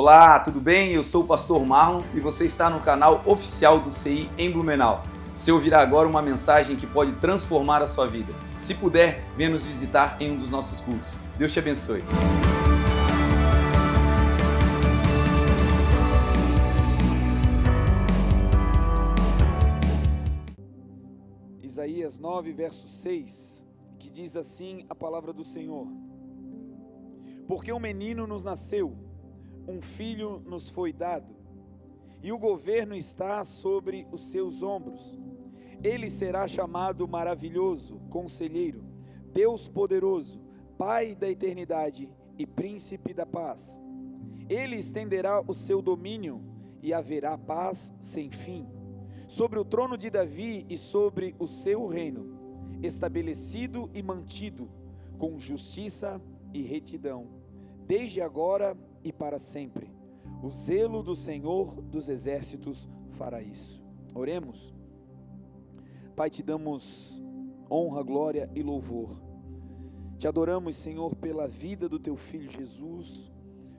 Olá, tudo bem? Eu sou o pastor Marlon e você está no canal oficial do CI em Blumenau. Você ouvirá agora uma mensagem que pode transformar a sua vida. Se puder, venha nos visitar em um dos nossos cultos. Deus te abençoe. Isaías 9, verso 6, que diz assim a palavra do Senhor: Porque um menino nos nasceu, um filho nos foi dado, e o governo está sobre os seus ombros. Ele será chamado Maravilhoso, Conselheiro, Deus Poderoso, Pai da Eternidade e Príncipe da Paz. Ele estenderá o seu domínio e haverá paz sem fim sobre o trono de Davi e sobre o seu reino, estabelecido e mantido com justiça e retidão, desde agora e para sempre. O zelo do Senhor dos exércitos fará isso. Oremos. Pai, te damos honra, glória e louvor. Te adoramos, Senhor, pela vida do teu Filho Jesus,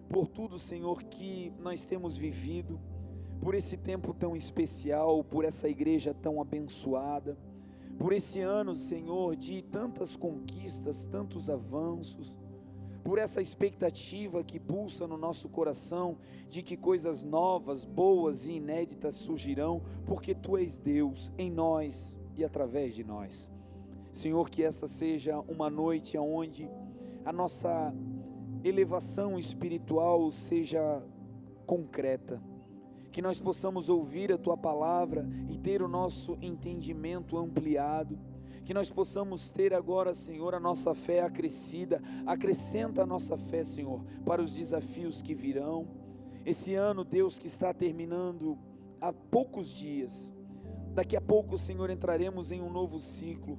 por tudo, Senhor, que nós temos vivido, por esse tempo tão especial, por essa igreja tão abençoada, por esse ano, Senhor, de tantas conquistas, tantos avanços, por essa expectativa que pulsa no nosso coração, de que coisas novas, boas e inéditas surgirão, porque Tu és Deus em nós e através de nós. Senhor, que essa seja uma noite onde a nossa elevação espiritual seja concreta, que nós possamos ouvir a Tua palavra e ter o nosso entendimento ampliado, que nós possamos ter agora, Senhor, a nossa fé acrescida. Acrescenta a nossa fé, Senhor, para os desafios que virão. Esse ano, Deus, que está terminando há poucos dias, daqui a pouco, Senhor, entraremos em um novo ciclo,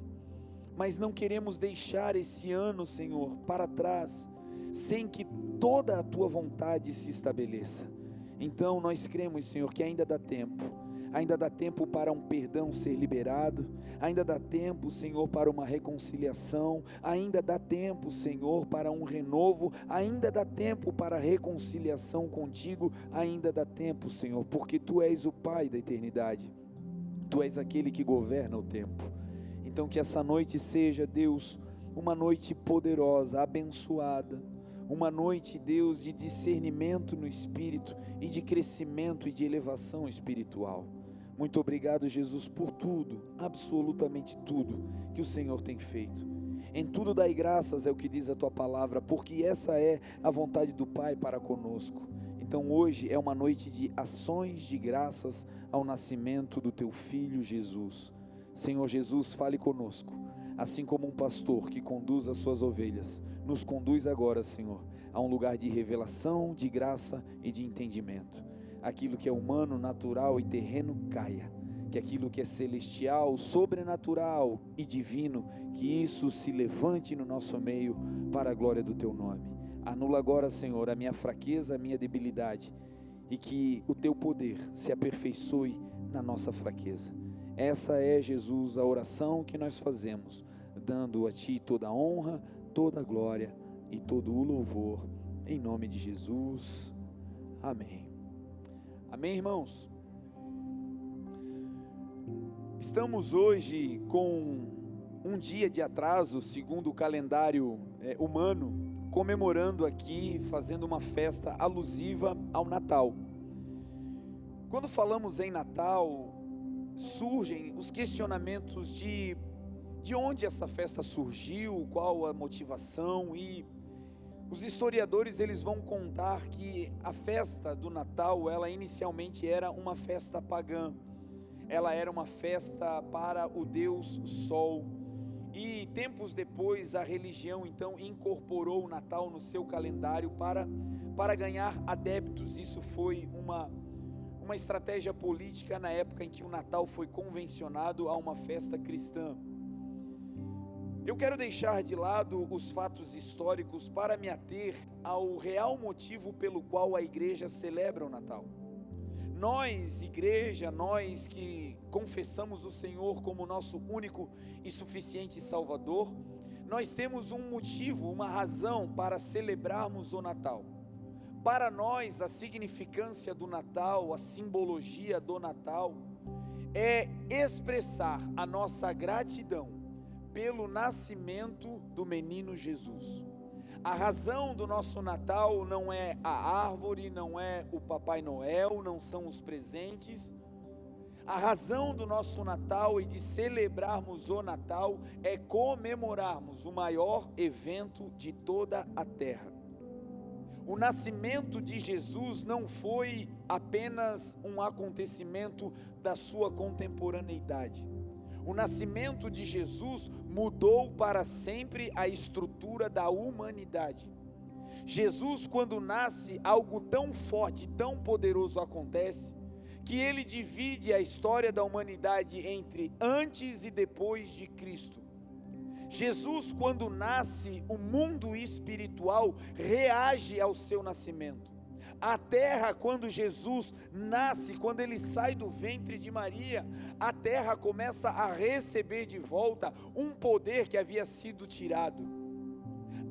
mas não queremos deixar esse ano, Senhor, para trás, sem que toda a Tua vontade se estabeleça. Então nós cremos, Senhor, que ainda dá tempo para um perdão ser liberado, ainda dá tempo, Senhor, para uma reconciliação, ainda dá tempo, Senhor, para um renovo, ainda dá tempo para a reconciliação contigo, ainda dá tempo, Senhor, porque Tu és o Pai da eternidade, Tu és aquele que governa o tempo. Então que essa noite seja, Deus, uma noite poderosa, abençoada, uma noite, Deus, de discernimento no Espírito e de crescimento e de elevação espiritual. Muito obrigado, Jesus, por tudo, absolutamente tudo que o Senhor tem feito. Em tudo dai graças, é o que diz a Tua palavra, porque essa é a vontade do Pai para conosco. Então hoje é uma noite de ações de graças ao nascimento do Teu Filho Jesus. Senhor Jesus, fale conosco, assim como um pastor que conduz as suas ovelhas, nos conduz agora, Senhor, a um lugar de revelação, de graça e de entendimento. Aquilo que é humano, natural e terreno caia, que aquilo que é celestial, sobrenatural e divino, que isso se levante no nosso meio para a glória do Teu nome. Anula agora, Senhor, a minha fraqueza, a minha debilidade, e que o Teu poder se aperfeiçoe na nossa fraqueza. Essa é, Jesus, a oração que nós fazemos, dando a Ti toda a honra, toda a glória e todo o louvor, em nome de Jesus, amém. Amém, irmãos? Estamos hoje com um dia de atraso, segundo o calendário humano, comemorando aqui, fazendo uma festa alusiva ao Natal. Quando falamos em Natal, surgem os questionamentos de onde essa festa surgiu, qual a motivação, e os historiadores eles vão contar que a festa do Natal, ela inicialmente era uma festa pagã, ela era uma festa para o Deus Sol, e tempos depois a religião então incorporou o Natal no seu calendário para ganhar adeptos. Isso foi uma estratégia política na época em que o Natal foi convencionado a uma festa cristã. Eu quero deixar de lado os fatos históricos para me ater ao real motivo pelo qual a igreja celebra o Natal. Nós, igreja, nós que confessamos o Senhor como nosso único e suficiente Salvador, nós temos um motivo, uma razão para celebrarmos o Natal. para nós a significância do Natal, a simbologia do Natal, é expressar a nossa gratidão pelo nascimento do menino Jesus. A razão do nosso Natal não é a árvore, não é o Papai Noel, não são os presentes. A razão do nosso Natal e de celebrarmos o Natal é comemorarmos o maior evento de toda a terra. O nascimento de Jesus não foi apenas um acontecimento da sua contemporaneidade. O nascimento de Jesus mudou para sempre a estrutura da humanidade. Jesus, quando nasce, algo tão forte, tão poderoso acontece, que ele divide a história da humanidade entre antes e depois de Cristo. Jesus, quando nasce, o mundo espiritual reage ao seu nascimento. A terra, quando Jesus nasce, quando ele sai do ventre de Maria, a terra começa a receber de volta um poder que havia sido tirado.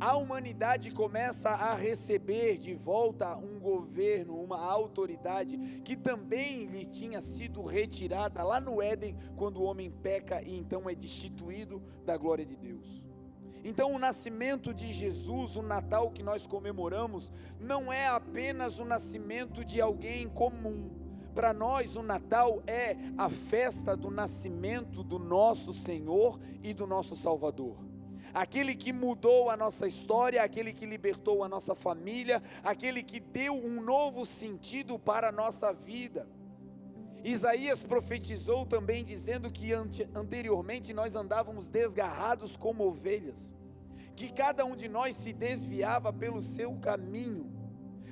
A humanidade começa a receber de volta um governo, uma autoridade que também lhe tinha sido retirada lá no Éden, quando o homem peca e então é destituído da glória de Deus. Então o nascimento de Jesus, o Natal que nós comemoramos, não é apenas o nascimento de alguém comum. Para nós o Natal é a festa do nascimento do nosso Senhor e do nosso Salvador. Aquele que mudou a nossa história, aquele que libertou a nossa família, aquele que deu um novo sentido para a nossa vida. Isaías profetizou também dizendo que anteriormente nós andávamos desgarrados como ovelhas, que cada um de nós se desviava pelo seu caminho,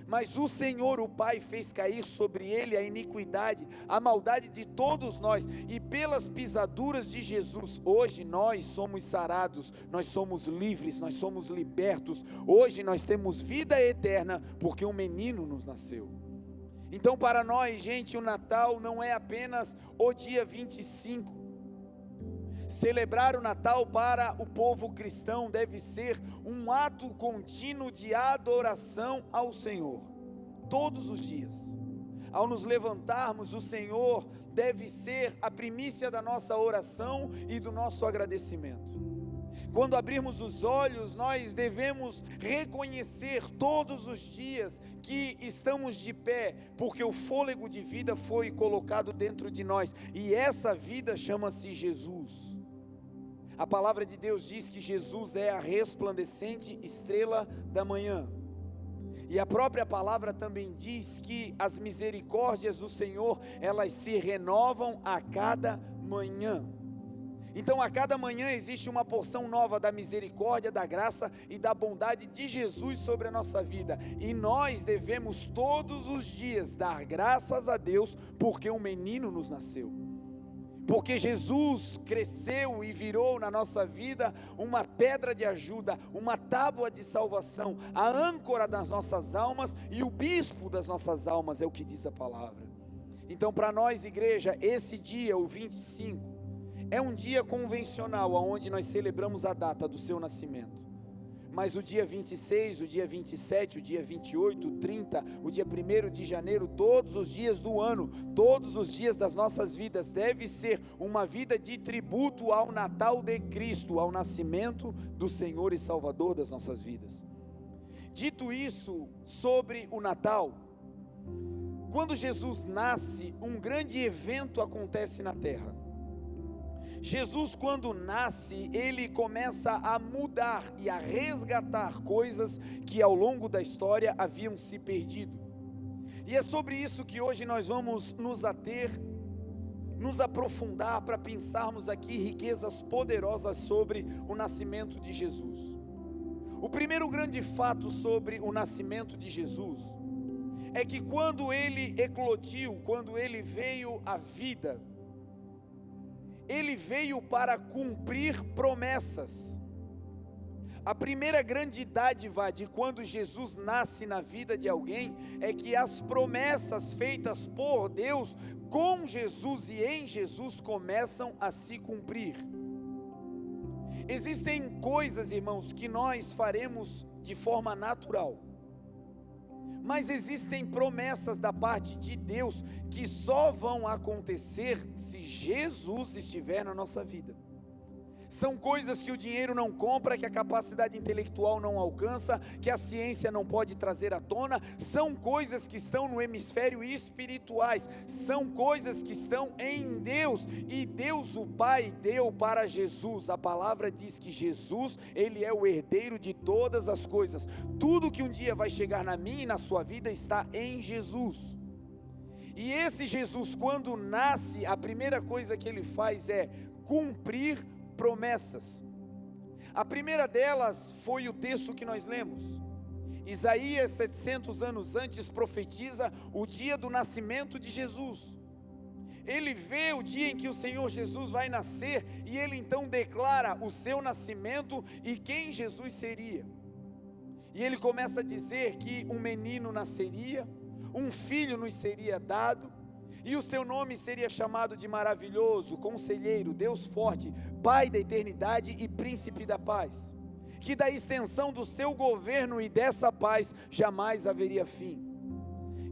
mas o Senhor, o Pai, fez cair sobre ele a iniquidade, a maldade de todos nós, e pelas pisaduras de Jesus, hoje nós somos sarados, nós somos livres, nós somos libertos, hoje nós temos vida eterna, porque um menino nos nasceu. Então para nós, gente, o Natal não é apenas o dia 25. Celebrar o Natal para o povo cristão deve ser um ato contínuo de adoração ao Senhor, todos os dias. Ao nos levantarmos, o Senhor deve ser a primícia da nossa oração e do nosso agradecimento. Quando abrirmos os olhos, nós devemos reconhecer todos os dias que estamos de pé, porque o fôlego de vida foi colocado dentro de nós, e essa vida chama-se Jesus. A palavra de Deus diz que Jesus é a resplandecente estrela da manhã. E a própria palavra também diz que as misericórdias do Senhor, elas se renovam a cada manhã. Então a cada manhã existe uma porção nova da misericórdia, da graça e da bondade de Jesus sobre a nossa vida. E nós devemos todos os dias dar graças a Deus, porque um menino nos nasceu. Porque Jesus cresceu e virou na nossa vida uma pedra de ajuda, uma tábua de salvação, a âncora das nossas almas e o bispo das nossas almas, é o que diz a palavra. Então para nós, igreja, esse dia, o 25, é um dia convencional, onde nós celebramos a data do seu nascimento. Mas o dia 26, o dia 27, o dia 28, o 30, o dia 1º de janeiro, todos os dias do ano, todos os dias das nossas vidas, deve ser uma vida de tributo ao Natal de Cristo, ao nascimento do Senhor e Salvador das nossas vidas. Dito isso, sobre o Natal, quando Jesus nasce, um grande evento acontece na terra. Jesus, quando nasce, ele começa a mudar e a resgatar coisas que ao longo da história haviam se perdido. E é sobre isso que hoje nós vamos nos ater, nos aprofundar para pensarmos aqui riquezas poderosas sobre o nascimento de Jesus. O primeiro grande fato sobre o nascimento de Jesus é que quando ele eclodiu, quando ele veio à vida, ele veio para cumprir promessas. A primeira grande dádiva de quando Jesus nasce na vida de alguém é que as promessas feitas por Deus com Jesus e em Jesus começam a se cumprir. Existem coisas, irmãos, que nós faremos de forma natural, Mas existem promessas da parte de Deus que só vão acontecer se Jesus estiver na nossa vida. São coisas que o dinheiro não compra, que a capacidade intelectual não alcança, que a ciência não pode trazer à tona. São coisas que estão no hemisfério espirituais, são coisas que estão em Deus, e Deus o Pai deu para Jesus. A palavra diz que Jesus, Ele é o herdeiro de todas as coisas. Tudo que um dia vai chegar na minha e na sua vida está em Jesus. E esse Jesus, quando nasce, a primeira coisa que Ele faz é cumprir promessas. A primeira delas foi o texto que nós lemos. Isaías, 700 anos antes, profetiza o dia do nascimento de Jesus. Ele vê o dia em que o Senhor Jesus vai nascer, e ele então declara o seu nascimento e quem Jesus seria. E ele começa a dizer que um menino nasceria, um filho nos seria dado, e o seu nome seria chamado de Maravilhoso, Conselheiro, Deus Forte, Pai da Eternidade e Príncipe da Paz, que da extensão do seu governo e dessa paz jamais haveria fim.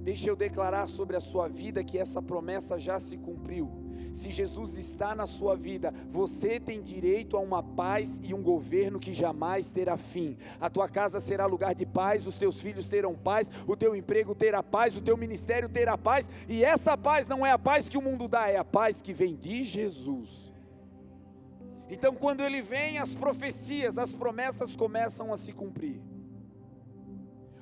Deixa eu declarar sobre a sua vida que essa promessa já se cumpriu. Se Jesus está na sua vida, você tem direito a uma paz e um governo que jamais terá fim. A tua casa será lugar de paz, os teus filhos terão paz, o teu emprego terá paz, o teu ministério terá paz, e essa paz não é a paz que o mundo dá, é a paz que vem de Jesus. Então, quando ele vem, as profecias, as promessas começam a se cumprir.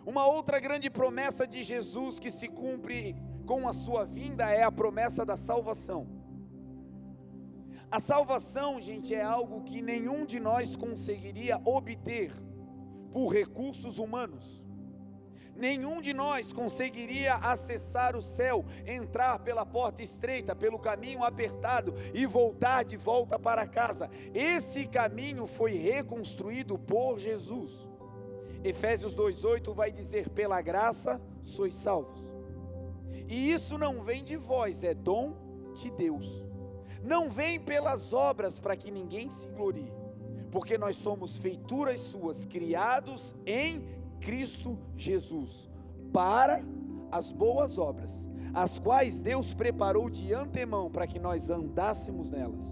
Uma outra grande promessa de Jesus que se cumpre com a sua vinda é a promessa da salvação. A salvação, gente, é algo que nenhum de nós conseguiria obter por recursos humanos. Nenhum de nós conseguiria acessar o céu, entrar pela porta estreita, pelo caminho apertado e voltar de volta para casa. Esse caminho foi reconstruído por Jesus. Efésios 2:8 vai dizer: pela graça sois salvos. E isso não vem de vós, é dom de Deus. Não vem pelas obras para que ninguém se glorie, porque nós somos feituras suas, criados em Cristo Jesus, para as boas obras, as quais Deus preparou de antemão para que nós andássemos nelas.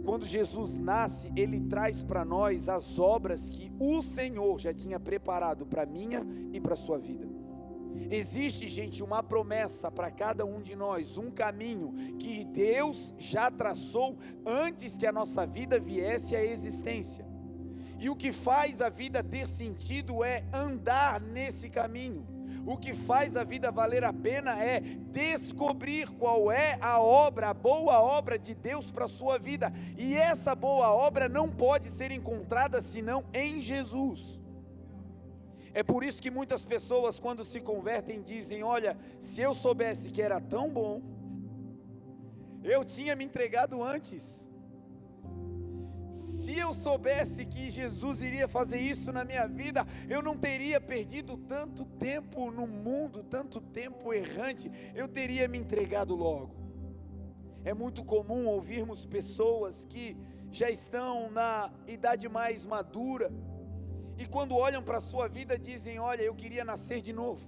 Quando Jesus nasce, Ele traz para nós as obras que o Senhor já tinha preparado para a minha e para a sua vida. Existe, gente, uma promessa para cada um de nós, um caminho que Deus já traçou antes que a nossa vida viesse à existência. E o que faz a vida ter sentido é andar nesse caminho. O que faz a vida valer a pena é descobrir qual é a obra, a boa obra de Deus para a sua vida. E essa boa obra não pode ser encontrada senão em Jesus. É por isso que muitas pessoas, quando se convertem, dizem: olha, se eu soubesse que era tão bom, eu tinha me entregado antes. Se eu soubesse que Jesus iria fazer isso na minha vida, eu não teria perdido tanto tempo no mundo, tanto tempo errante, eu teria me entregado logo. É muito comum ouvirmos pessoas que já estão na idade mais madura, e quando olham para a sua vida dizem: olha, eu queria nascer de novo.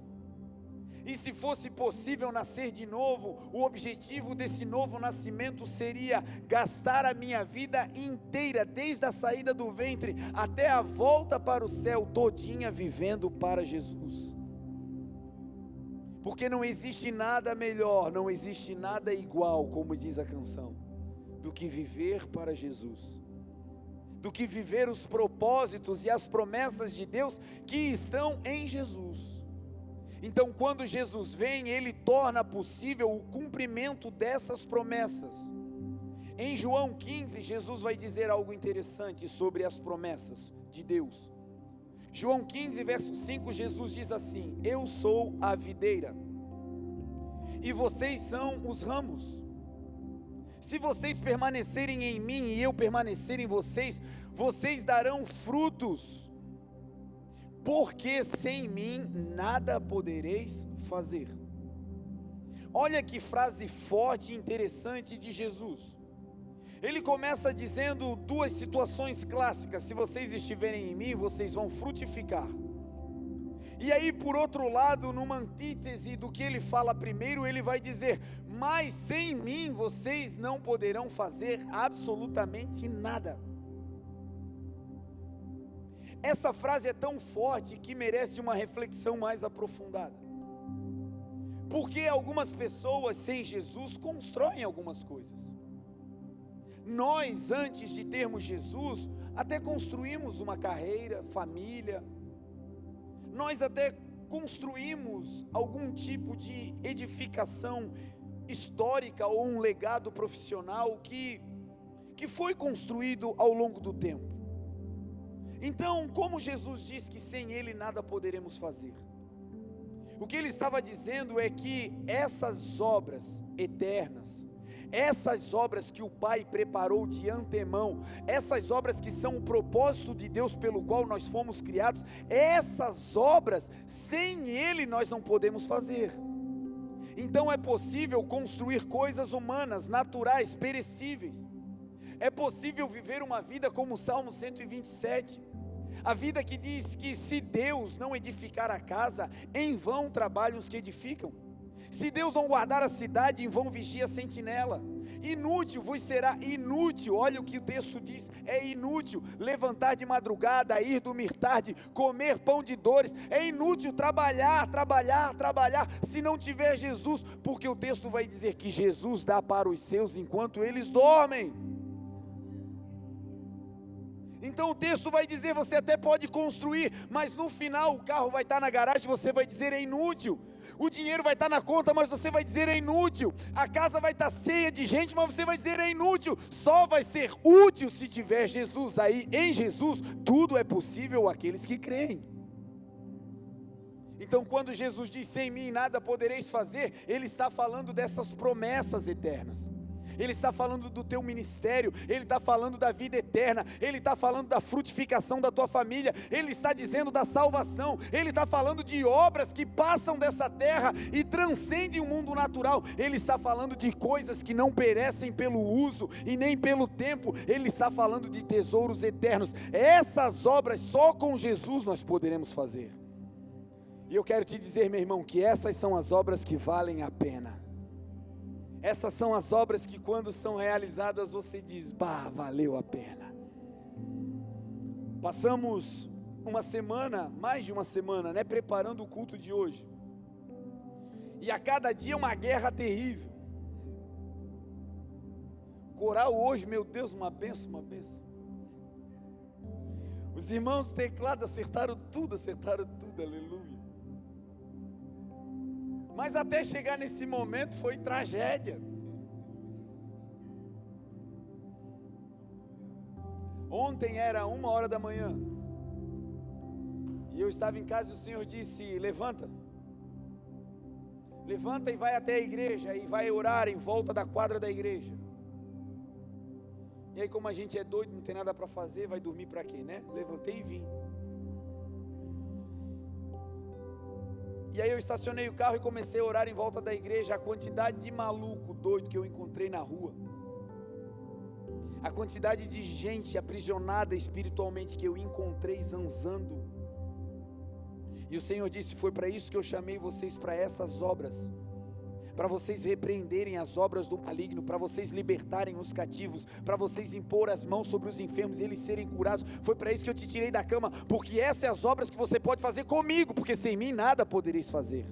E se fosse possível nascer de novo, o objetivo desse novo nascimento seria gastar a minha vida inteira, desde a saída do ventre até a volta para o céu, todinha vivendo para Jesus. Porque não existe nada melhor, não existe nada igual, como diz a canção, do que viver para Jesus. Do que viver os propósitos e as promessas de Deus que estão em Jesus. Então, quando Jesus vem, Ele torna possível o cumprimento dessas promessas. Em João 15, Jesus vai dizer algo interessante sobre as promessas de Deus. João 15, verso 5, Jesus diz assim: eu sou a videira, e vocês são os ramos. Se vocês permanecerem em mim e eu permanecer em vocês, vocês darão frutos, porque sem mim nada podereis fazer. Olha que frase forte e interessante de Jesus. Ele começa dizendo duas situações clássicas: se vocês estiverem em mim, vocês vão frutificar. E aí, por outro lado, numa antítese do que ele fala primeiro, ele vai dizer: mas sem mim vocês não poderão fazer absolutamente nada. Essa frase é tão forte que merece uma reflexão mais aprofundada. Porque algumas pessoas sem Jesus constroem algumas coisas. Nós, antes de termos Jesus, até construímos uma carreira, família. Nós até construímos algum tipo de edificação histórica ou um legado profissional que foi construído ao longo do tempo. Então, como Jesus diz que sem Ele nada poderemos fazer? O que Ele estava dizendo é que essas obras eternas, essas obras que o Pai preparou de antemão, essas obras que são o propósito de Deus pelo qual nós fomos criados, essas obras, sem Ele nós não podemos fazer. Então é possível construir coisas humanas, naturais, perecíveis. É possível viver uma vida como o Salmo 127, a vida que diz que se Deus não edificar a casa, em vão trabalham os que edificam. Se Deus não guardar a cidade, em vão vigia a sentinela. Inútil vos será, inútil, olha o que o texto diz, é inútil levantar de madrugada, ir dormir tarde, comer pão de dores, é inútil trabalhar, se não tiver Jesus, porque o texto vai dizer que Jesus dá para os seus enquanto eles dormem. Então o texto vai dizer, você até pode construir, mas no final o carro vai estar na garagem, você vai dizer é inútil. O dinheiro vai estar na conta, mas você vai dizer é inútil. A casa vai estar cheia de gente, mas você vai dizer é inútil. Só vai ser útil se tiver Jesus aí. Em Jesus, tudo é possível àqueles que creem. Então quando Jesus diz, sem mim nada podereis fazer, Ele está falando dessas promessas eternas. Ele está falando do teu ministério, Ele está falando da vida eterna, Ele está falando da frutificação da tua família, Ele está dizendo da salvação, Ele está falando de obras que passam dessa terra e transcendem o mundo natural, Ele está falando de coisas que não perecem pelo uso e nem pelo tempo, Ele está falando de tesouros eternos. Essas obras só com Jesus nós poderemos fazer. E eu quero te dizer, meu irmão, que essas são as obras que valem a pena. Essas são as obras que quando são realizadas você diz, bah, valeu a pena. Passamos uma semana, mais de uma semana, né, preparando o culto de hoje. E a cada dia uma guerra terrível. Coral hoje, meu Deus, uma benção, uma benção. Os irmãos teclados acertaram tudo, aleluia. Mas até chegar nesse momento foi tragédia. Ontem era 1h da manhã. E eu estava em casa e o Senhor disse, levanta. Levanta e vai até a igreja e vai orar em volta da quadra da igreja. E aí como a gente é doido, não tem nada para fazer, vai dormir para quê, né? Levantei e vim. E aí eu estacionei o carro e comecei a orar em volta da igreja. A quantidade de maluco doido que eu encontrei na rua, a quantidade de gente aprisionada espiritualmente que eu encontrei zanzando. E o Senhor disse, foi para isso que eu chamei vocês, para essas obras, para vocês repreenderem as obras do maligno, para vocês libertarem os cativos, para vocês impor as mãos sobre os enfermos e eles serem curados. Foi para isso que eu te tirei da cama, porque essas são as obras que você pode fazer comigo, porque sem mim nada podereis fazer.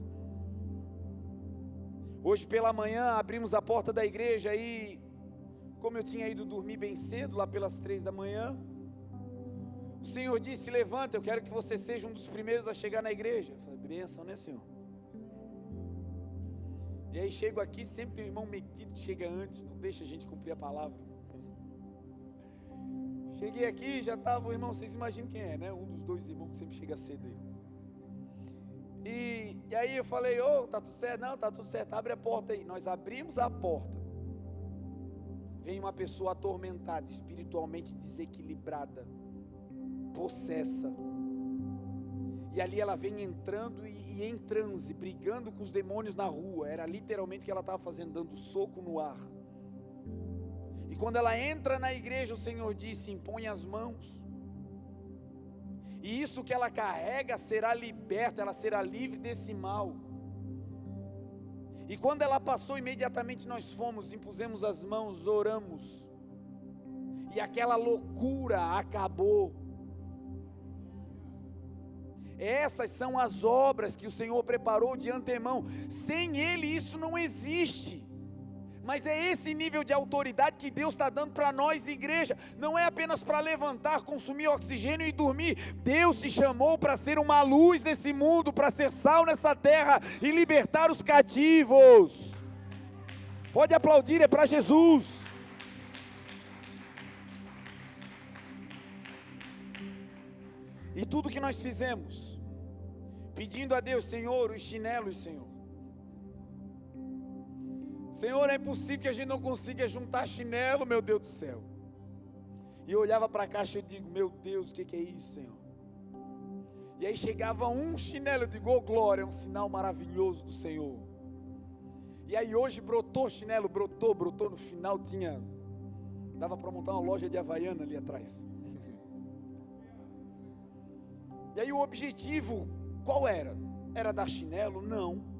Hoje pela manhã abrimos a porta da igreja e, como eu tinha ido dormir bem cedo, lá pelas 3 da manhã, o Senhor disse, levanta, eu quero que você seja um dos primeiros a chegar na igreja. Eu falei, bênção, né, Senhor? E aí chego aqui, sempre tem um irmão metido que chega antes, não deixa a gente cumprir a palavra. Cheguei aqui, já estava o irmão, vocês imaginam quem é, né? Um dos 2 irmãos que sempre chega cedo aí. E aí eu falei, tá tudo certo? Não, tá tudo certo, abre a porta aí. Nós abrimos a porta. Vem uma pessoa atormentada, espiritualmente desequilibrada, possessa. E ali ela vem entrando e em transe, brigando com os demônios na rua. Era literalmente o que ela estava fazendo, dando soco no ar. E quando ela entra na igreja, o Senhor disse, impõe as mãos. E isso que ela carrega será liberto, ela será livre desse mal. E quando ela passou, imediatamente nós fomos, impusemos as mãos, oramos. E aquela loucura acabou. Essas são as obras que o Senhor preparou de antemão. Sem Ele isso não existe. Mas é esse nível de autoridade que Deus está dando para nós, igreja. Não é apenas para levantar, consumir oxigênio e dormir. Deus te chamou para ser uma luz nesse mundo, para ser sal nessa terra e libertar os cativos. Pode aplaudir, é para Jesus. E tudo que nós fizemos, pedindo a Deus, Senhor, os chinelos, Senhor. Senhor, é impossível que a gente não consiga juntar chinelo, meu Deus do céu. E eu olhava para a caixa e digo, meu Deus, o que é isso, Senhor? E aí chegava um chinelo, eu digo, oh glória, é um sinal maravilhoso do Senhor. E aí hoje brotou chinelo, brotou, no final dava para montar uma loja de Havaiana ali atrás. E aí o objetivo, qual era? Era dar chinelo? Não.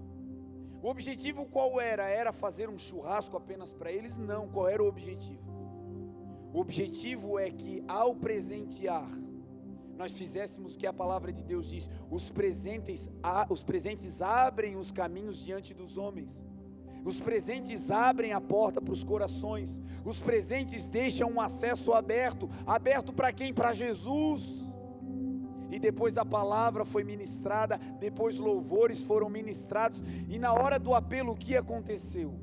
O objetivo qual era? Era fazer um churrasco apenas para eles? Não. Qual era o objetivo? O objetivo é que ao presentear, nós fizéssemos o que a palavra de Deus diz, os presentes abrem os caminhos diante dos homens. Os presentes abrem a porta para os corações. Os presentes deixam um acesso aberto. Aberto para quem? Para Jesus. E depois a palavra foi ministrada, depois louvores foram ministrados, e na hora do apelo o que aconteceu?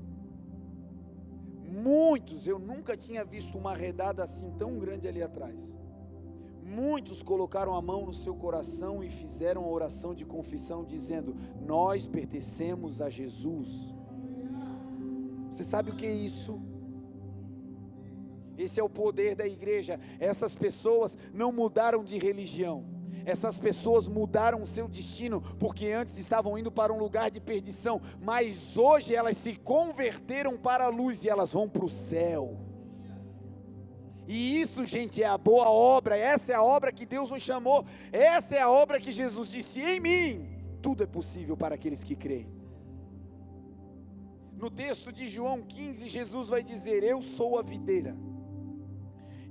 Muitos, eu nunca tinha visto uma arredada assim tão grande ali atrás. Muitos colocaram a mão no seu coração e fizeram a oração de confissão dizendo, nós pertencemos a Jesus. Você sabe o que é isso? Esse é o poder da igreja. Essas pessoas não mudaram de religião. Essas pessoas mudaram o seu destino, porque antes estavam indo para um lugar de perdição, mas hoje elas se converteram para a luz e elas vão para o céu. E isso, gente, é a boa obra, essa é a obra que Deus nos chamou, essa é a obra que Jesus disse, em mim, tudo é possível para aqueles que creem. No texto de João 15, Jesus vai dizer, eu sou a videira,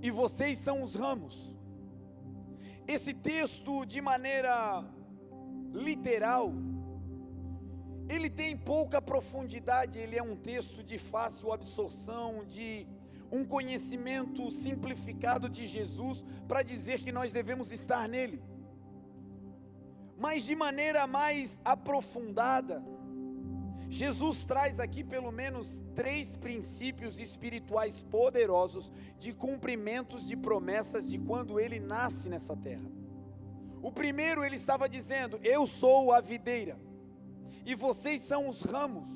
e vocês são os ramos. Esse texto, de maneira literal, ele tem pouca profundidade, ele é um texto de fácil absorção, de um conhecimento simplificado de Jesus, para dizer que nós devemos estar nele. Mas de maneira mais aprofundada, Jesus traz aqui pelo menos 3 princípios espirituais poderosos de cumprimentos de promessas de quando ele nasce nessa terra. O primeiro, ele estava dizendo, eu sou a videira e vocês são os ramos,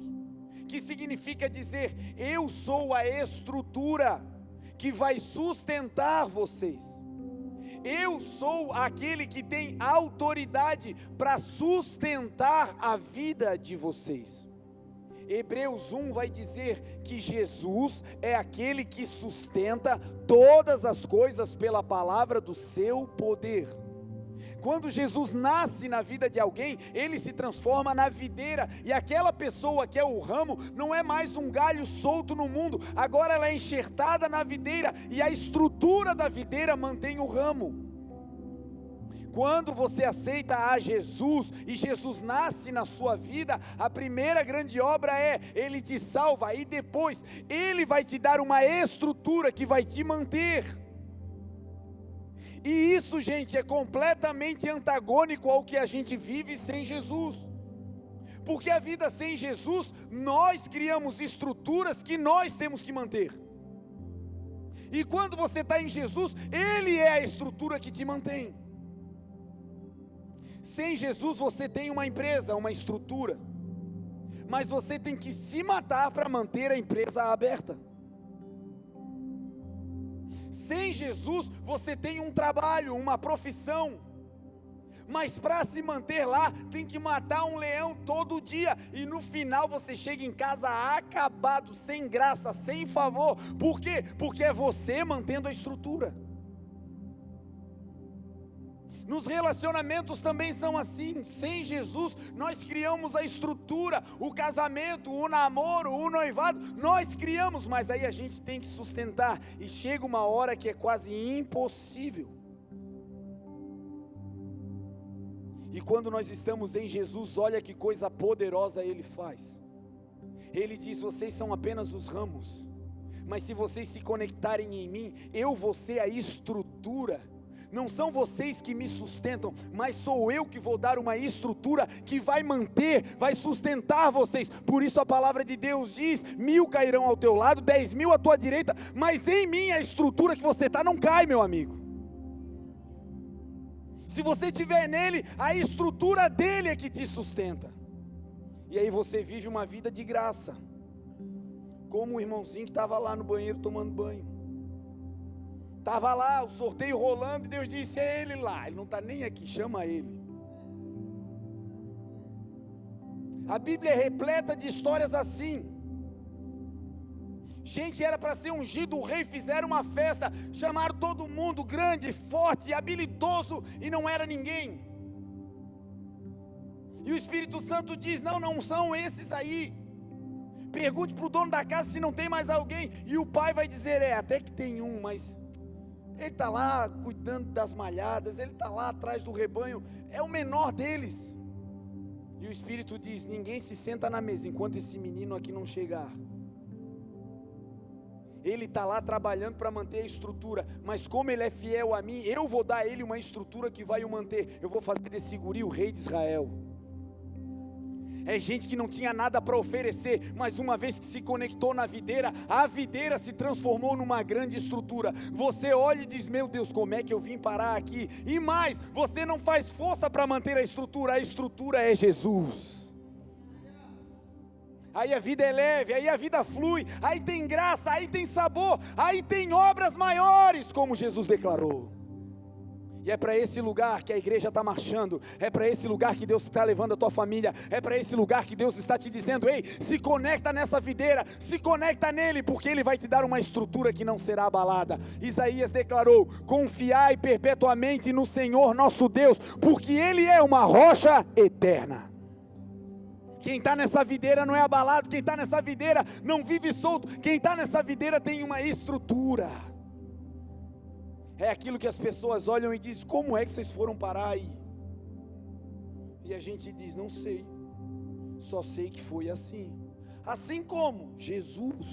que significa dizer, eu sou a estrutura que vai sustentar vocês. Eu sou aquele que tem autoridade para sustentar a vida de vocês. Hebreus 1 vai dizer que Jesus é aquele que sustenta todas as coisas pela palavra do seu poder. Quando Jesus nasce na vida de alguém, ele se transforma na videira, e aquela pessoa que é o ramo, não é mais um galho solto no mundo, agora ela é enxertada na videira, e a estrutura da videira mantém o ramo. Quando você aceita a Jesus, e Jesus nasce na sua vida, a primeira grande obra é, Ele te salva, e depois, Ele vai te dar uma estrutura que vai te manter. E isso, gente, é completamente antagônico ao que a gente vive sem Jesus. Porque a vida sem Jesus, nós criamos estruturas que nós temos que manter. E quando você está em Jesus, Ele é a estrutura que te mantém. Sem Jesus você tem uma empresa, uma estrutura, mas você tem que se matar para manter a empresa aberta. Sem Jesus você tem um trabalho, uma profissão, mas para se manter lá tem que matar um leão todo dia, e no final você chega em casa acabado, sem graça, sem favor. Por quê? Porque é você mantendo a estrutura. Nos relacionamentos também são assim. Sem Jesus, nós criamos a estrutura, o casamento, o namoro, o noivado, nós criamos, mas aí a gente tem que sustentar, e chega uma hora que é quase impossível. E quando nós estamos em Jesus, olha que coisa poderosa Ele faz. Ele diz: vocês são apenas os ramos, mas se vocês se conectarem em mim, eu vou ser a estrutura. Não são vocês que me sustentam, mas sou eu que vou dar uma estrutura que vai manter, vai sustentar vocês. Por isso a palavra de Deus diz: 1000 cairão ao teu lado, 10.000 à tua direita, mas em mim a estrutura que você está não cai, meu amigo. Se você estiver nele, a estrutura dele é que te sustenta. E aí você vive uma vida de graça, como o irmãozinho que estava lá no banheiro tomando banho. Estava lá, o sorteio rolando, e Deus disse: é ele lá, ele não está nem aqui, chama ele. A Bíblia é repleta de histórias assim. Gente que era para ser ungido o rei, fizeram uma festa, chamaram todo mundo grande, forte, habilidoso, e não era ninguém. E o Espírito Santo diz: não são esses aí. Pergunte para o dono da casa se não tem mais alguém. E o pai vai dizer: até que tem um, mas ele está lá cuidando das malhadas, ele está lá atrás do rebanho, é o menor deles. E o Espírito diz: ninguém se senta na mesa enquanto esse menino aqui não chegar. Ele está lá trabalhando para manter a estrutura, mas como ele é fiel a mim, eu vou dar a ele uma estrutura que vai o manter. Eu vou fazer desse guri o rei de Israel. É gente que não tinha nada para oferecer, mas uma vez que se conectou na videira, a videira se transformou numa grande estrutura. Você olha e diz: meu Deus, como é que eu vim parar aqui? E mais, você não faz força para manter a estrutura é Jesus. Aí a vida é leve, aí a vida flui, aí tem graça, aí tem sabor, aí tem obras maiores, como Jesus declarou. E é para esse lugar que a igreja está marchando, é para esse lugar que Deus está levando a tua família, é para esse lugar que Deus está te dizendo: ei, se conecta nessa videira, se conecta nele, porque ele vai te dar uma estrutura que não será abalada. Isaías declarou: confiai perpetuamente no Senhor nosso Deus, porque ele é uma rocha eterna. Quem está nessa videira não é abalado, quem está nessa videira não vive solto, quem está nessa videira tem uma estrutura. É aquilo que as pessoas olham e dizem: como é que vocês foram parar aí? E a gente diz: não sei, só sei que foi assim. Assim como Jesus.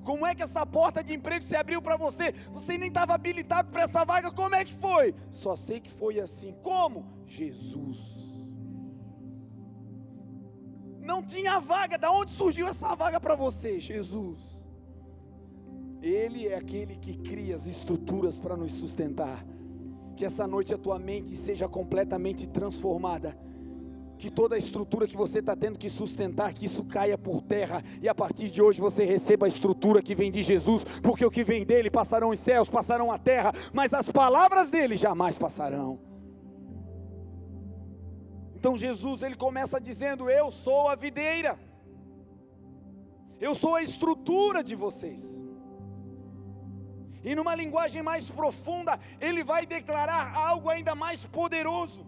Como é que essa porta de emprego se abriu para você? Você nem estava habilitado para essa vaga, como é que foi? Só sei que foi assim. Como? Jesus. Não tinha vaga, da onde surgiu essa vaga para você? Jesus. Ele é aquele que cria as estruturas para nos sustentar. Que essa noite a tua mente seja completamente transformada. Que toda a estrutura que você está tendo que sustentar, que isso caia por terra. E a partir de hoje você receba a estrutura que vem de Jesus. Porque o que vem dele passarão os céus, passarão a terra, mas as palavras dele jamais passarão. Então Jesus, ele começa dizendo: eu sou a videira. Eu sou a estrutura de vocês. E numa linguagem mais profunda, ele vai declarar algo ainda mais poderoso.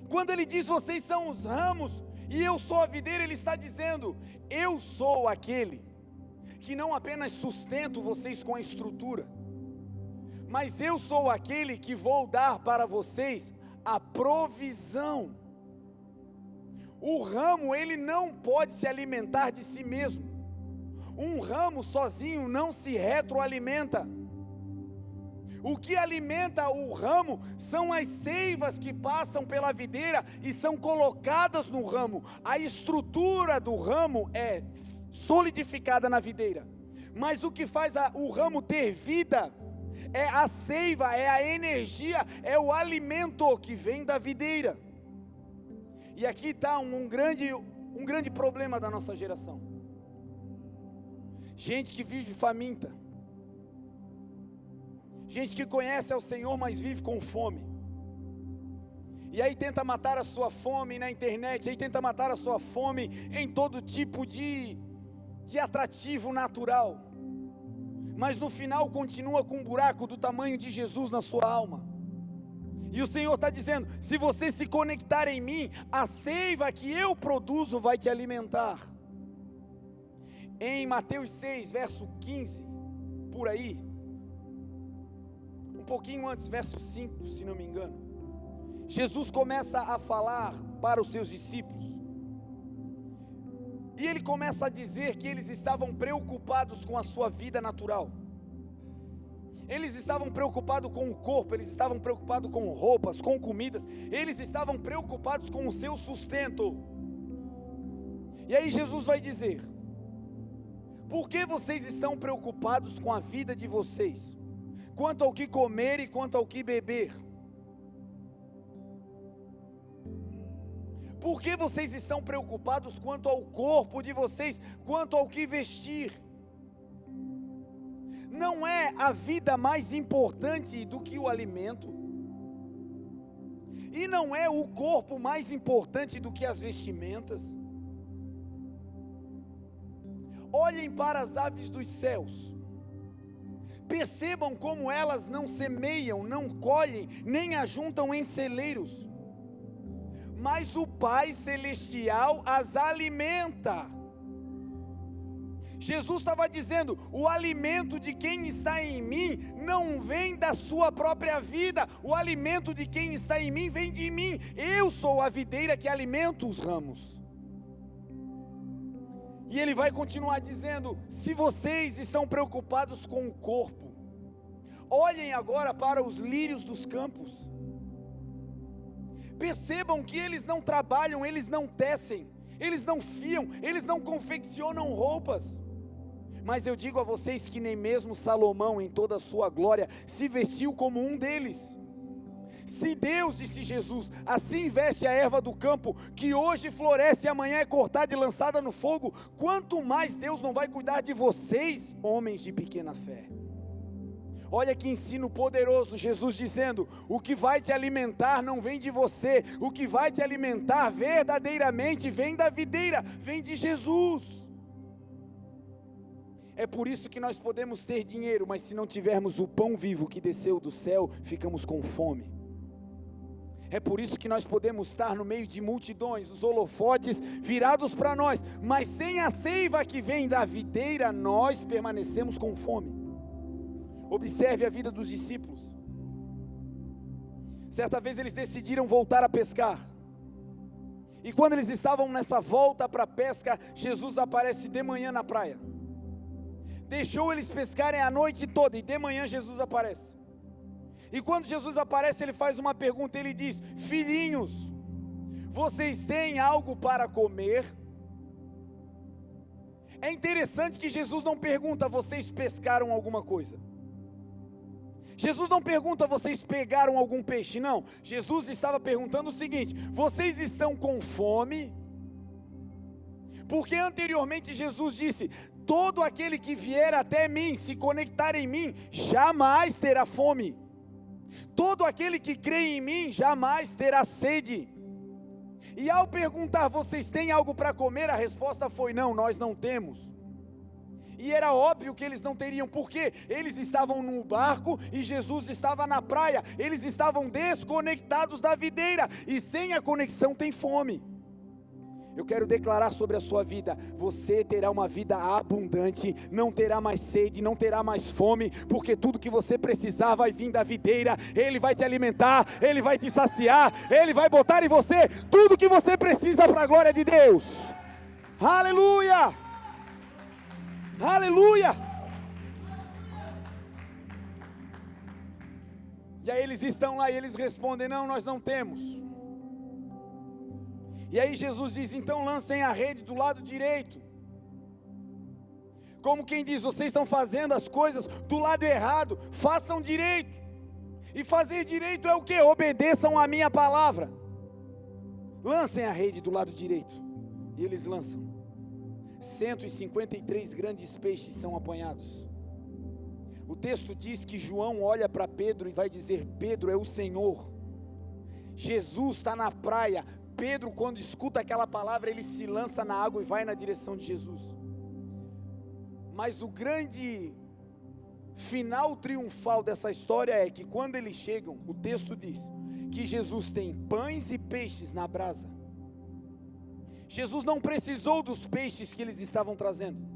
Quando ele diz: vocês são os ramos e eu sou a videira, ele está dizendo: eu sou aquele que não apenas sustento vocês com a estrutura, mas eu sou aquele que vou dar para vocês a provisão. O ramo, ele não pode se alimentar de si mesmo. Um ramo sozinho não se retroalimenta. O que alimenta o ramo são as seivas que passam pela videira e são colocadas no ramo. A estrutura do ramo é solidificada na videira, mas o que faz o ramo ter vida é a seiva, é a energia, é o alimento que vem da videira. E aqui está um grande problema da nossa geração. Gente que vive faminta. Gente que conhece ao Senhor, mas vive com fome. E aí tenta matar a sua fome na internet, aí tenta matar a sua fome em todo tipo de atrativo natural. mas no final continua com um buraco do tamanho de Jesus na sua alma. E o Senhor está dizendo: se você se conectar em mim, a seiva que eu produzo vai te alimentar. Em Mateus 6, verso 15, por aí, um pouquinho antes, verso 5, se não me engano, Jesus começa a falar para os seus discípulos, e ele começa a dizer que eles estavam preocupados com a sua vida natural. Eles estavam preocupados com o corpo, eles estavam preocupados com roupas, com comidas, eles estavam preocupados com o seu sustento. E aí Jesus vai dizer: por que vocês estão preocupados com a vida de vocês, quanto ao que comer e quanto ao que beber? Por que vocês estão preocupados quanto ao corpo de vocês, quanto ao que vestir? Não é a vida mais importante do que o alimento? E não é o corpo mais importante do que as vestimentas? Olhem para as aves dos céus, percebam como elas não semeiam, não colhem, nem ajuntam em celeiros, mas o Pai Celestial as alimenta. Jesus estava dizendo: o alimento de quem está em mim não vem da sua própria vida, o alimento de quem está em mim vem de mim. Eu sou a videira que alimenta os ramos. E ele vai continuar dizendo: se vocês estão preocupados com o corpo, olhem agora para os lírios dos campos. Percebam que eles não trabalham, eles não tecem, eles não fiam, eles não confeccionam roupas. Mas eu digo a vocês que nem mesmo Salomão, em toda a sua glória, se vestiu como um deles. Se Deus, disse Jesus, assim veste a erva do campo, que hoje floresce e amanhã é cortada e lançada no fogo, quanto mais Deus não vai cuidar de vocês, homens de pequena fé. Olha que ensino poderoso, Jesus dizendo: o que vai te alimentar não vem de você, o que vai te alimentar verdadeiramente vem da videira, vem de Jesus. É por isso que nós podemos ter dinheiro, mas se não tivermos o pão vivo que desceu do céu, ficamos com fome. É por isso que nós podemos estar no meio de multidões, os holofotes virados para nós, mas sem a seiva que vem da videira, nós permanecemos com fome. Observe a vida dos discípulos. Certa vez eles decidiram voltar a pescar, e quando eles estavam nessa volta para a pesca, Jesus aparece de manhã na praia. Deixou eles pescarem a noite toda, e de manhã Jesus aparece. E quando Jesus aparece, ele faz uma pergunta, ele diz: filhinhos, vocês têm algo para comer? É interessante que Jesus não pergunta: vocês pescaram alguma coisa? Jesus não pergunta: vocês pegaram algum peixe? Não, Jesus estava perguntando o seguinte: vocês estão com fome? Porque anteriormente Jesus disse: todo aquele que vier até mim, se conectar em mim, jamais terá fome. Todo aquele que crê em mim, jamais terá sede. E ao perguntar: vocês têm algo para comer? A resposta foi: não, nós não temos. E era óbvio que eles não teriam, porque eles estavam no barco e Jesus estava na praia. Eles estavam desconectados da videira, e sem a conexão tem fome. Eu quero declarar sobre a sua vida: você terá uma vida abundante, não terá mais sede, não terá mais fome, porque tudo que você precisar vai vir da videira. Ele vai te alimentar, Ele vai te saciar, Ele vai botar em você tudo que você precisa para a glória de Deus. Aleluia! Aleluia! E aí eles estão lá e eles respondem: não, nós não temos. E aí Jesus diz: então lancem a rede do lado direito. Como quem diz: vocês estão fazendo as coisas do lado errado, façam direito. E fazer direito é o que? Obedeçam a minha palavra. Lancem a rede do lado direito. E eles lançam. 153 grandes peixes são apanhados. O texto diz que João olha para Pedro e vai dizer: Pedro, é o Senhor. Jesus está na praia. Pedro, quando escuta aquela palavra, ele se lança na água e vai na direção de Jesus. Mas o grande final triunfal dessa história é que quando eles chegam, o texto diz que Jesus tem pães e peixes na brasa. Jesus não precisou dos peixes que eles estavam trazendo.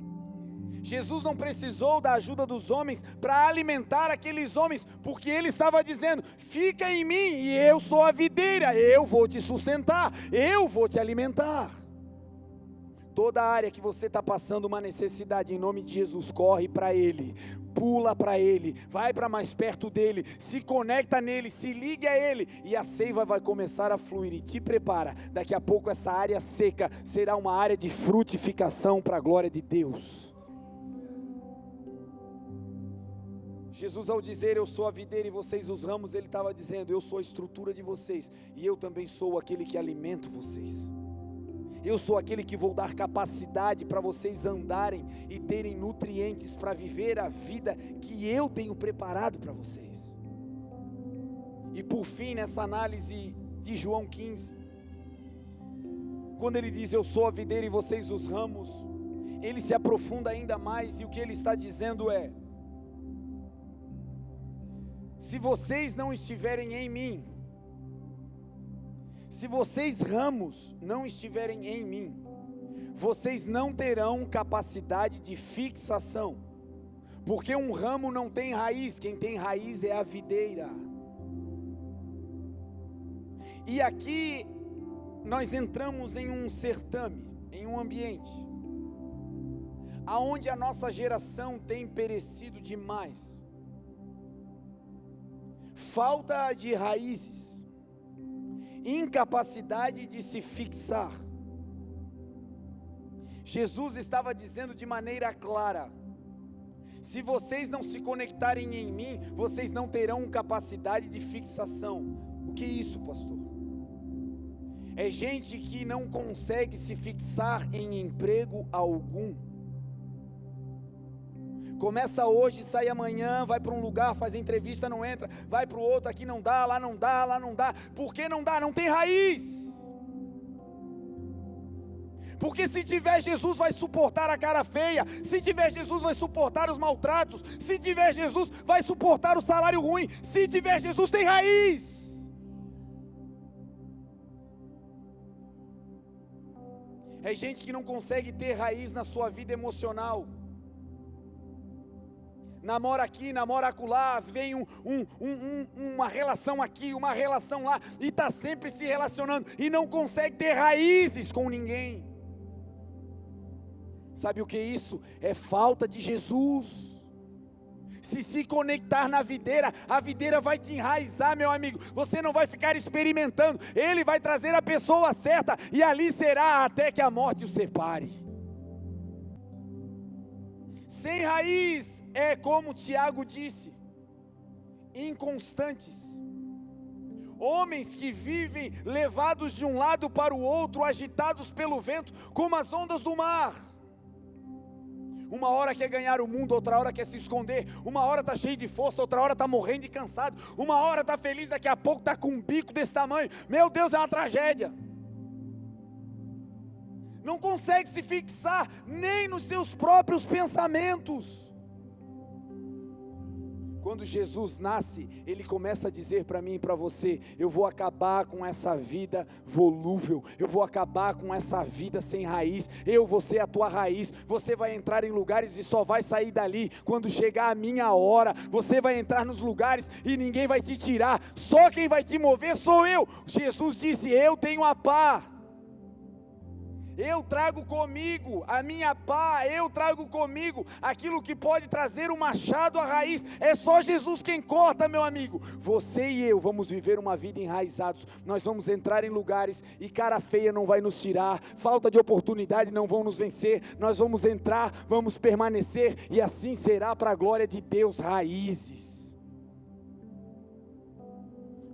Jesus não precisou da ajuda dos homens para alimentar aqueles homens, porque ele estava dizendo: fica em mim e eu sou a videira, eu vou te sustentar, eu vou te alimentar. Toda área que você está passando uma necessidade, em nome de Jesus, corre para Ele, pula para Ele, vai para mais perto dEle, se conecta nele, se liga a Ele, e a seiva vai começar a fluir. E te prepara, daqui a pouco essa área seca será uma área de frutificação para a glória de Deus. Jesus, ao dizer eu sou a videira e vocês os ramos, ele estava dizendo: eu sou a estrutura de vocês, e eu também sou aquele que alimento vocês. Eu sou aquele que vou dar capacidade para vocês andarem e terem nutrientes para viver a vida que eu tenho preparado para vocês. E por fim, nessa análise de João 15, quando ele diz eu sou a videira e vocês os ramos, ele se aprofunda ainda mais, e o que ele está dizendo é: se vocês não estiverem em mim, se vocês ramos não estiverem em mim, vocês não terão capacidade de fixação, porque um ramo não tem raiz, quem tem raiz é a videira. E aqui nós entramos em um certame, em um ambiente, aonde a nossa geração tem perecido demais. Falta de raízes, incapacidade de se fixar. Jesus estava dizendo de maneira clara: se vocês não se conectarem em mim, vocês não terão capacidade de fixação. O que é isso, pastor? É gente que não consegue se fixar em emprego algum. Começa hoje, sai amanhã, vai para um lugar, faz entrevista, não entra, vai para o outro, aqui não dá, lá não dá, lá não dá. Por que não dá? Não tem raiz. Porque se tiver Jesus vai suportar a cara feia, se tiver Jesus vai suportar os maltratos, se tiver Jesus vai suportar o salário ruim, se tiver Jesus tem raiz. É gente que não consegue ter raiz na sua vida emocional. Namora aqui, namora acolá, vem uma relação aqui, uma relação lá, e está sempre se relacionando, e não consegue ter raízes com ninguém. Sabe o que é isso? É falta de Jesus. Se conectar na videira, a videira vai te enraizar, meu amigo, você não vai ficar experimentando, Ele vai trazer a pessoa certa, e ali será até que a morte o separe. Sem raiz, é como Tiago disse, inconstantes, homens que vivem levados de um lado para o outro, agitados pelo vento, como as ondas do mar. Uma hora quer ganhar o mundo, outra hora quer se esconder, uma hora está cheio de força, outra hora está morrendo de cansado, uma hora está feliz, daqui a pouco está com um bico desse tamanho. Meu Deus, é uma tragédia. Não consegue se fixar nem nos seus próprios pensamentos. Quando Jesus nasce, Ele começa a dizer para mim e para você: eu vou acabar com essa vida volúvel, eu vou acabar com essa vida sem raiz, eu vou ser a tua raiz, você vai entrar em lugares e só vai sair dali quando chegar a minha hora, você vai entrar nos lugares e ninguém vai te tirar, só quem vai te mover sou eu. Jesus disse: eu tenho a pá. Eu trago comigo a minha pá, eu trago comigo aquilo que pode trazer o machado à raiz. É só Jesus quem corta, meu amigo. Você e eu vamos viver uma vida enraizados. Nós vamos entrar em lugares e cara feia não vai nos tirar, falta de oportunidade não vão nos vencer. Nós vamos entrar, vamos permanecer, e assim será para a glória de Deus. Raízes.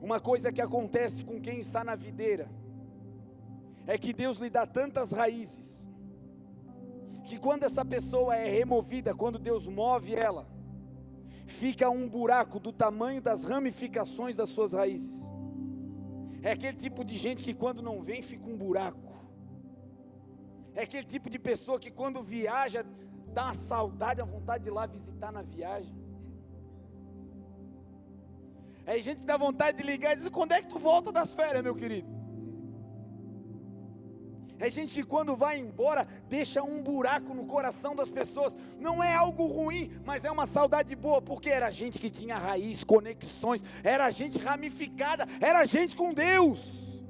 Uma coisa que acontece com quem está na videira é que Deus lhe dá tantas raízes, que quando essa pessoa é removida, quando Deus move ela, fica um buraco do tamanho das ramificações das suas raízes. É aquele tipo de gente que quando não vem fica um buraco. É aquele tipo de pessoa que quando viaja, dá uma saudade, a vontade de ir lá visitar na viagem. Aí gente que dá vontade de ligar e diz: quando é que tu volta das férias, meu querido? É gente que quando vai embora, deixa um buraco no coração das pessoas. Não é algo ruim, mas é uma saudade boa, porque era gente que tinha raiz, conexões, era gente ramificada, era gente com Deus.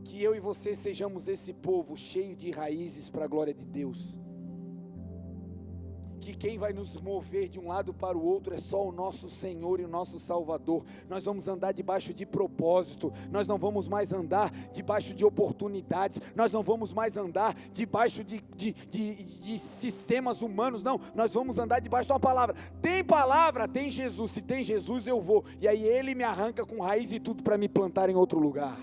Que eu e você sejamos esse povo cheio de raízes para a glória de Deus. Que quem vai nos mover de um lado para o outro é só o nosso Senhor e o nosso Salvador. Nós vamos andar debaixo de propósito, nós não vamos mais andar debaixo de oportunidades, nós não vamos mais andar debaixo de sistemas humanos, não, nós vamos andar debaixo de uma palavra. Tem palavra, tem Jesus, se tem Jesus eu vou, e aí Ele me arranca com raiz e tudo para me plantar em outro lugar.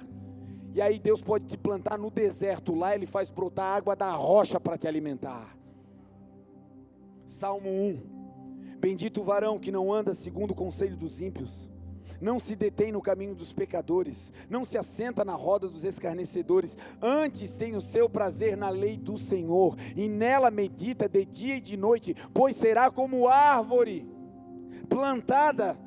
E aí Deus pode te plantar no deserto, lá Ele faz brotar água da rocha para te alimentar. Salmo 1: bendito o varão que não anda segundo o conselho dos ímpios, não se detém no caminho dos pecadores, não se assenta na roda dos escarnecedores, antes tem o seu prazer na lei do Senhor, e nela medita de dia e de noite, pois será como árvore plantada,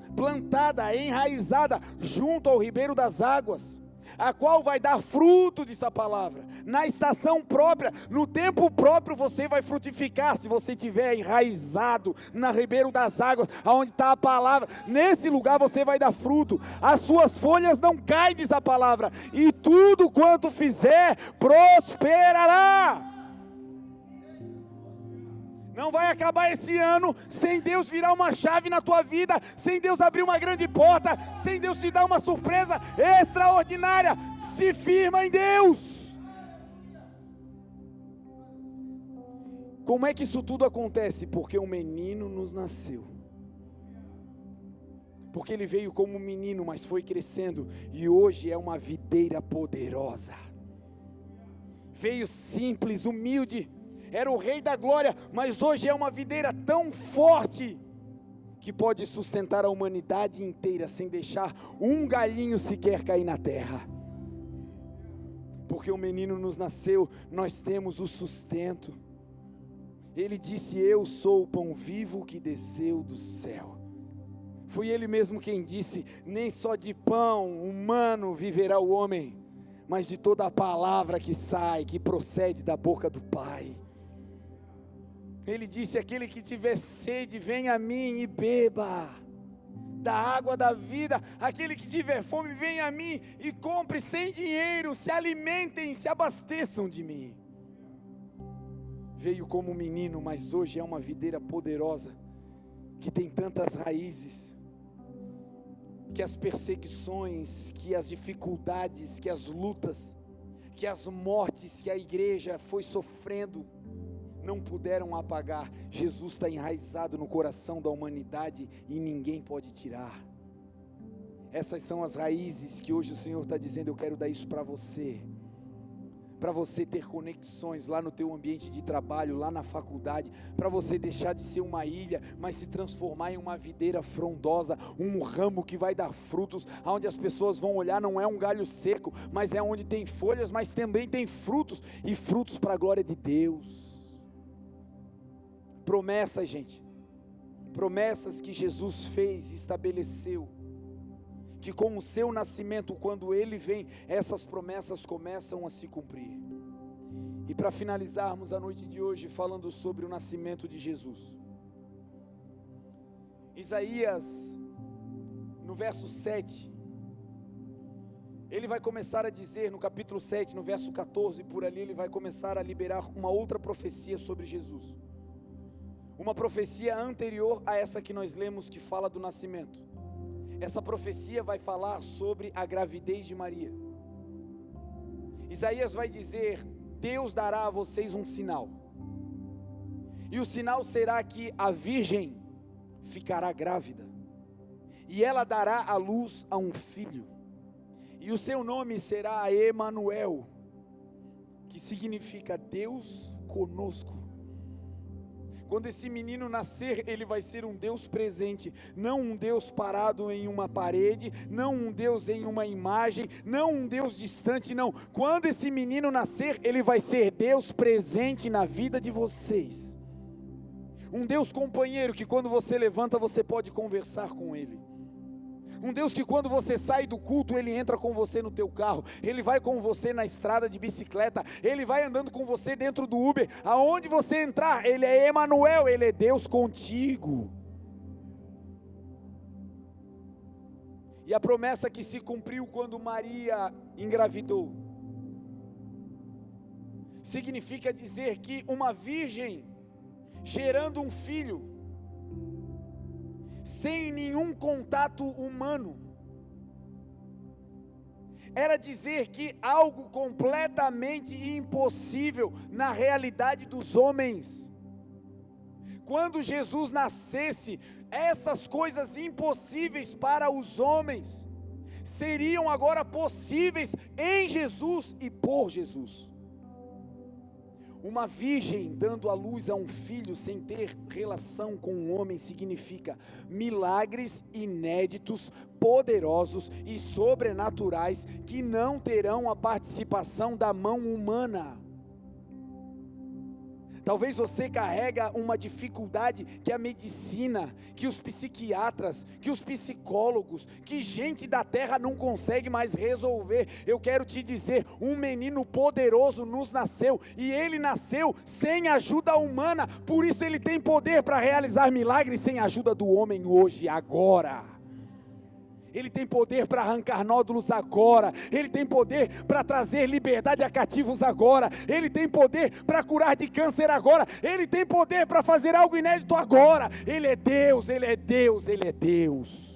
enraizada, junto ao ribeiro das águas, a qual vai dar fruto, diz a palavra, na estação própria, no tempo próprio você vai frutificar, se você estiver enraizado na ribeiro das águas, aonde está a palavra, nesse lugar você vai dar fruto, as suas folhas não caem, diz a palavra, e tudo quanto fizer, prosperará. Não vai acabar esse ano sem Deus virar uma chave na tua vida, sem Deus abrir uma grande porta, sem Deus te dar uma surpresa extraordinária. Se firma em Deus. Como é que isso tudo acontece? Porque um menino nos nasceu. Porque ele veio como um menino, mas foi crescendo e hoje é uma videira poderosa. Veio simples, humilde, era o rei da glória, mas hoje é uma videira tão forte, que pode sustentar a humanidade inteira, sem deixar um galinho sequer cair na terra, porque o menino nos nasceu, nós temos o sustento. Ele disse: eu sou o pão vivo que desceu do céu. Foi ele mesmo quem disse: nem só de pão humano viverá o homem, mas de toda a palavra que sai, que procede da boca do Pai. Ele disse: aquele que tiver sede, venha a mim e beba da água da vida. Aquele que tiver fome, venha a mim e compre sem dinheiro, se alimentem, se abasteçam de mim. Veio como um menino, mas hoje é uma videira poderosa, que tem tantas raízes, que as perseguições, que as dificuldades, que as lutas, que as mortes que a igreja foi sofrendo, não puderam apagar. Jesus está enraizado no coração da humanidade e ninguém pode tirar. Essas são as raízes que hoje o Senhor está dizendo: eu quero dar isso para você ter conexões lá no teu ambiente de trabalho, lá na faculdade, para você deixar de ser uma ilha, mas se transformar em uma videira frondosa, um ramo que vai dar frutos, onde as pessoas vão olhar, não é um galho seco, mas é onde tem folhas, mas também tem frutos, e frutos para a glória de Deus. Promessas, gente, promessas que Jesus fez e estabeleceu, que com o seu nascimento, quando Ele vem, essas promessas começam a se cumprir. E para finalizarmos a noite de hoje falando sobre o nascimento de Jesus, Isaías, no verso 7, ele vai começar a dizer, no capítulo 7, no verso 14, por ali ele vai começar a liberar uma outra profecia sobre Jesus. Uma profecia anterior a essa que nós lemos, que fala do nascimento. Essa profecia vai falar sobre a gravidez de Maria. Isaías vai dizer: Deus dará a vocês um sinal, e o sinal será que a virgem ficará grávida, e ela dará à luz a um filho, e o seu nome será Emanuel, que significa Deus conosco. Quando esse menino nascer, ele vai ser um Deus presente, não um Deus parado em uma parede, não um Deus em uma imagem, não um Deus distante, não. Quando esse menino nascer, ele vai ser Deus presente na vida de vocês. Um Deus companheiro que quando você levanta você pode conversar com Ele. Um Deus que quando você sai do culto, Ele entra com você no teu carro, Ele vai com você na estrada de bicicleta, Ele vai andando com você dentro do Uber, aonde você entrar, Ele é Emanuel, Ele é Deus contigo. E a promessa que se cumpriu quando Maria engravidou, significa dizer que uma virgem gerando um filho, sem nenhum contato humano, era dizer que algo completamente impossível na realidade dos homens. Quando Jesus nascesse, essas coisas impossíveis para os homens seriam agora possíveis em Jesus e por Jesus. Uma virgem dando à luz a um filho sem ter relação com um homem significa milagres inéditos, poderosos e sobrenaturais que não terão a participação da mão humana. Talvez você carrega uma dificuldade que a medicina, que os psiquiatras, que os psicólogos, que gente da terra não consegue mais resolver. Eu quero te dizer, um menino poderoso nos nasceu, e ele nasceu sem ajuda humana, por isso ele tem poder para realizar milagres sem ajuda do homem hoje, agora. Ele tem poder para arrancar nódulos agora, Ele tem poder para trazer liberdade a cativos agora, Ele tem poder para curar de câncer agora, Ele tem poder para fazer algo inédito agora. Ele é Deus, Ele é Deus, Ele é Deus.